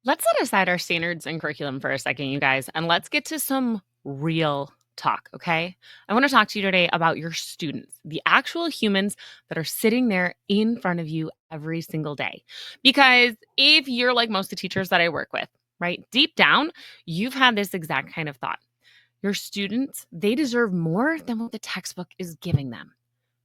Let's set aside our standards and curriculum for a second, you guys, and let's get to some real talk, okay? I want to talk to you today about your students, the actual humans that are sitting there in front of you every single day. Because if you're like most of the teachers that I work with, right, deep down, you've had this exact kind of thought. Your students, they deserve more than what the textbook is giving them.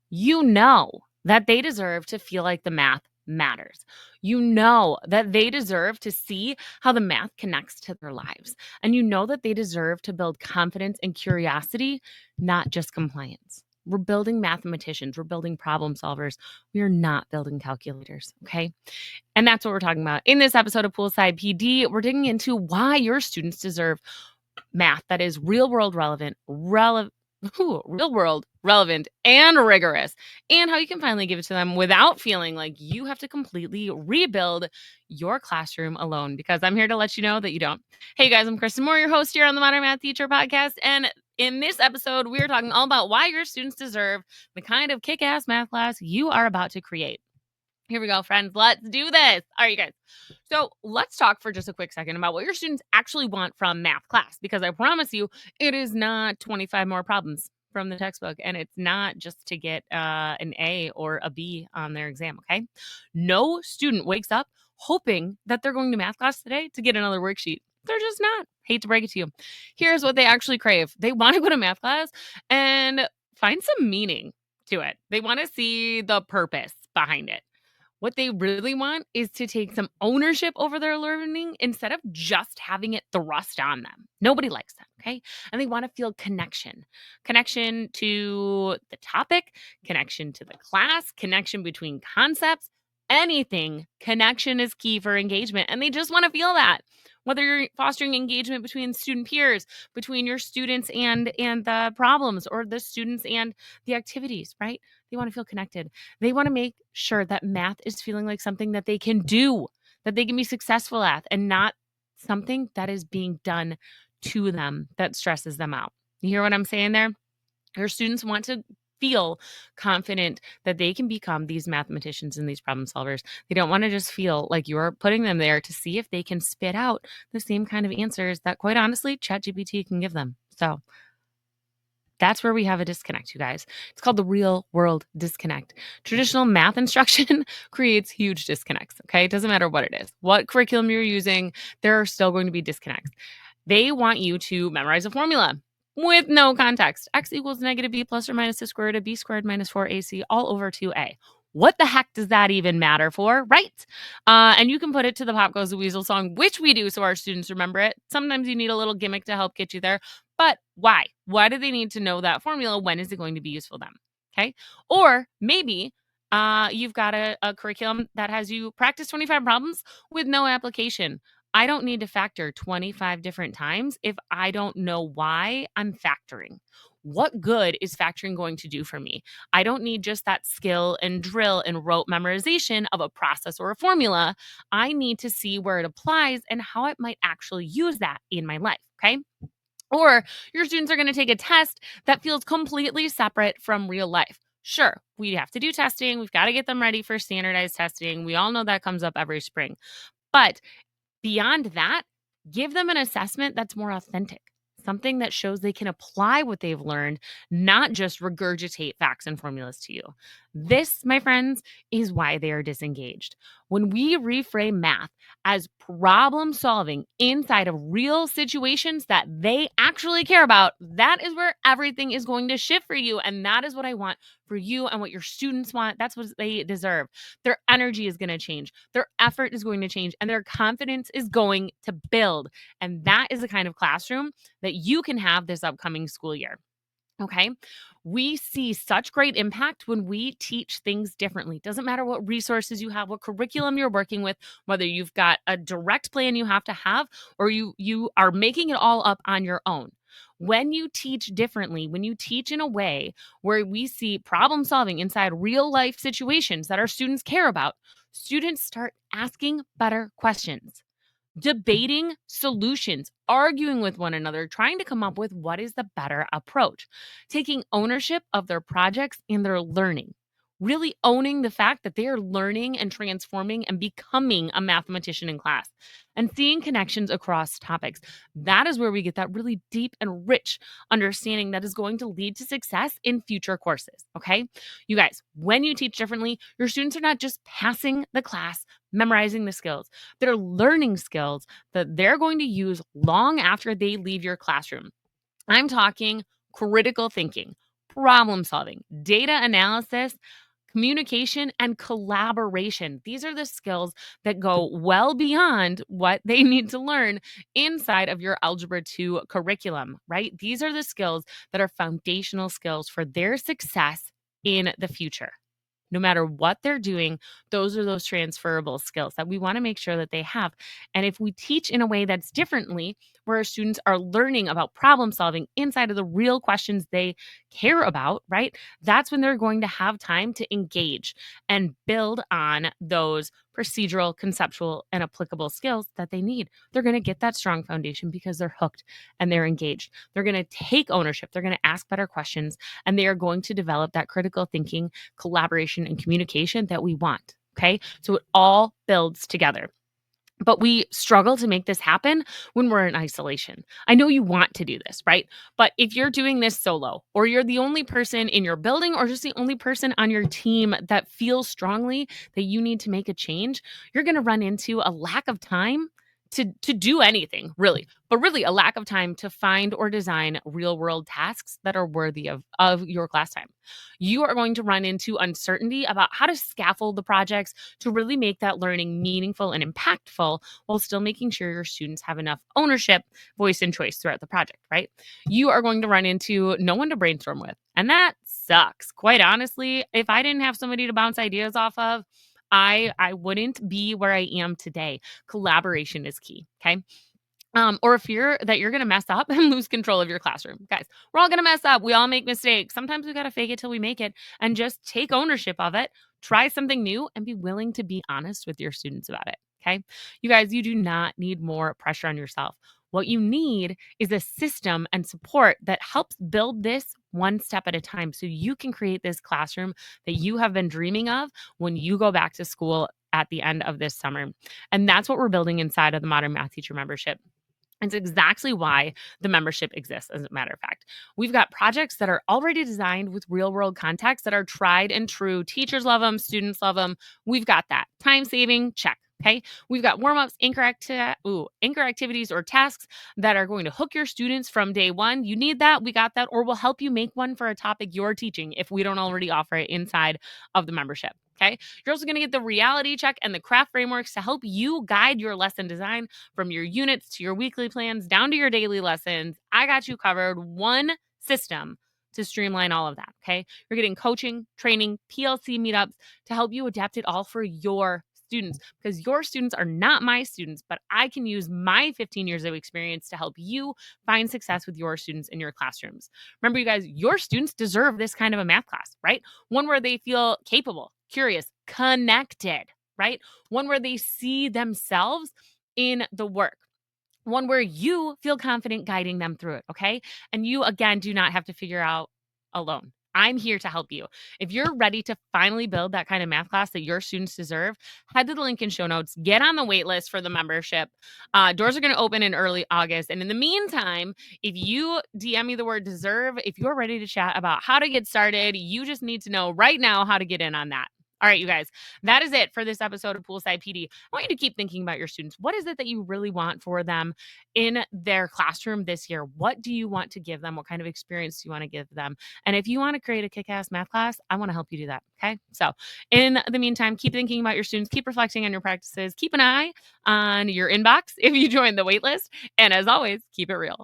You know that they deserve to feel like the math matters. You know that they deserve to see how the math connects to their lives. And you know that they deserve to build confidence and curiosity, not just compliance. We're building mathematicians, we're building problem solvers. We are not building calculators, okay? And that's what we're talking about. In this episode of Poolside PD, we're digging into why your students deserve math that is real world relevant and rigorous, and how you can finally give it to them without feeling like you have to completely rebuild your classroom alone, because I'm here to let you know that you don't. Hey guys, I'm Kristen Moore, your host here on the Modern Math Teacher Podcast, and in this episode, we're talking all about why your students deserve the kind of kick-ass math class you are about to create. Here we go, friends. Let's do this. All right, you guys. So let's talk for just a quick second about what your students actually want from math class, because I promise you, it is not 25 more problems from the textbook, and it's not just to get an A or a B on their exam, okay? No student wakes up hoping that they're going to math class today to get another worksheet. They're just not. Hate to break it to you. Here's what they actually crave. They want to go to math class and find some meaning to it. They want to see the purpose behind it. What they really want is to take some ownership over their learning instead of just having it thrust on them. Nobody likes that, okay? And they want to feel connection to the topic, connection to the class, connection between concepts, anything. Connection is key for engagement, and they just want to feel that. Whether you're fostering engagement between student peers, between your students and the problems, or the students and the activities, right? They want to feel connected. They want to make sure that math is feeling like something that they can do, that they can be successful at, and not something that is being done to them that stresses them out. You hear what I'm saying there? Your students want to feel confident that they can become these mathematicians and these problem solvers. They don't want to just feel like you're putting them there to see if they can spit out the same kind of answers that, quite honestly, ChatGPT can give them. So that's where we have a disconnect, you guys. It's called the real world disconnect. Traditional math instruction creates huge disconnects, okay? It doesn't matter what it is, what curriculum you're using, there are still going to be disconnects. They want you to memorize a formula with no context. X equals negative b plus or minus the square root of b squared minus 4ac all over 2a. What the heck does that even matter for, right? And you can put it to the Pop Goes the Weasel song, which we do so our students remember it. Sometimes you need a little gimmick to help get you there. But why? Why do they need to know that formula? When is it going to be useful to them? Okay. Or maybe you've got a curriculum that has you practice 25 problems with no application. I don't need to factor 25 different times if I don't know why I'm factoring. What good is factoring going to do for me? I don't need just that skill and drill and rote memorization of a process or a formula. I need to see where it applies and how I might actually use that in my life. Okay. Or your students are going to take a test that feels completely separate from real life. Sure, we have to do testing. We've got to get them ready for standardized testing. We all know that comes up every spring. But beyond that, give them an assessment that's more authentic, something that shows they can apply what they've learned, not just regurgitate facts and formulas to you. This, my friends, is why they are disengaged. When we reframe math as problem solving inside of real situations that they actually care about, that is where everything is going to shift for you. And that is what I want for you and what your students want. That's what they deserve. Their energy is going to change, their effort is going to change, and their confidence is going to build. And that is the kind of classroom that you can have this upcoming school year. Okay. We see such great impact when we teach things differently. Doesn't matter what resources you have, what curriculum you're working with, whether you've got a direct plan you have to have, or you are making it all up on your own. When you teach differently, when you teach in a way where we see problem solving inside real life situations that our students care about, students start asking better questions, debating solutions, arguing with one another, trying to come up with what is the better approach, taking ownership of their projects and their learning. really owning the fact that they are learning and transforming and becoming a mathematician in class and seeing connections across topics. That is where we get that really deep and rich understanding that is going to lead to success in future courses. Okay. You guys, when you teach differently, your students are not just passing the class, memorizing the skills, they're learning skills that they're going to use long after they leave your classroom. I'm talking critical thinking, problem solving, data analysis, communication, and collaboration. These are the skills that go well beyond what they need to learn inside of your Algebra 2 curriculum, right? These are the skills that are foundational skills for their success in the future. No matter what they're doing, those are those transferable skills that we want to make sure that they have. And if we teach in a way that's differently, where our students are learning about problem solving inside of the real questions they care about, right? That's when they're going to have time to engage and build on those procedural, conceptual, and applicable skills that they need. They're going to get that strong foundation because they're hooked and they're engaged. They're going to take ownership. They're going to ask better questions and they are going to develop that critical thinking, collaboration, and communication that we want. Okay. So it all builds together. But we struggle to make this happen when we're in isolation. I know you want to do this, right? But if you're doing this solo, or you're the only person in your building, or just the only person on your team that feels strongly that you need to make a change, you're going to run into a lack of time to do anything, really, but really a lack of time to find or design real world tasks that are worthy of your class time. You are going to run into uncertainty about how to scaffold the projects to really make that learning meaningful and impactful while still making sure your students have enough ownership, voice, and choice throughout the project, right? You are going to run into no one to brainstorm with. And that sucks. Quite honestly, if I didn't have somebody to bounce ideas off of, I wouldn't be where I am today. Collaboration is key. Okay. Or a fear that you're going to mess up and lose control of your classroom. Guys, we're all going to mess up. We all make mistakes. Sometimes we got to fake it till we make it and just take ownership of it, try something new, and be willing to be honest with your students about it. Okay. You guys, you do not need more pressure on yourself. What you need is a system and support that helps build this one step at a time so you can create this classroom that you have been dreaming of when you go back to school at the end of this summer. And that's what we're building inside of the Modern Math Teacher Membership. It's exactly why the membership exists, as a matter of fact. We've got projects that are already designed with real world context that are tried and true. Teachers love them, students love them. We've got that. Time saving, check. Okay. We've got warm ups, anchor activities or tasks that are going to hook your students from day one. You need that. We got that. Or we'll help you make one for a topic you're teaching if we don't already offer it inside of the membership. Okay. You're also going to get the reality check and the craft frameworks to help you guide your lesson design from your units to your weekly plans down to your daily lessons. I got you covered. One system to streamline all of that. Okay. You're getting coaching, training, PLC meetups to help you adapt it all for your students because your students are not my students, but I can use my 15 years of experience to help you find success with your students in your classrooms. Remember, you guys, your students deserve this kind of a math class, right? One where they feel capable, curious, connected, right? One where they see themselves in the work. One where you feel confident guiding them through it, okay? And you, again, do not have to figure out alone. I'm here to help you. If you're ready to finally build that kind of math class that your students deserve, head to the link in show notes, get on the wait list for the membership. Doors are going to open in early August. And in the meantime, if you DM me the word deserve, if you're ready to chat about how to get started, you just need to know right now how to get in on that. All right, you guys, that is it for this episode of Poolside PD. I want you to keep thinking about your students. What is it that you really want for them in their classroom this year? What do you want to give them? What kind of experience do you want to give them? And if you want to create a kick-ass math class, I want to help you do that. Okay. So in the meantime, keep thinking about your students, keep reflecting on your practices, keep an eye on your inbox if you join the wait list. And as always, keep it real.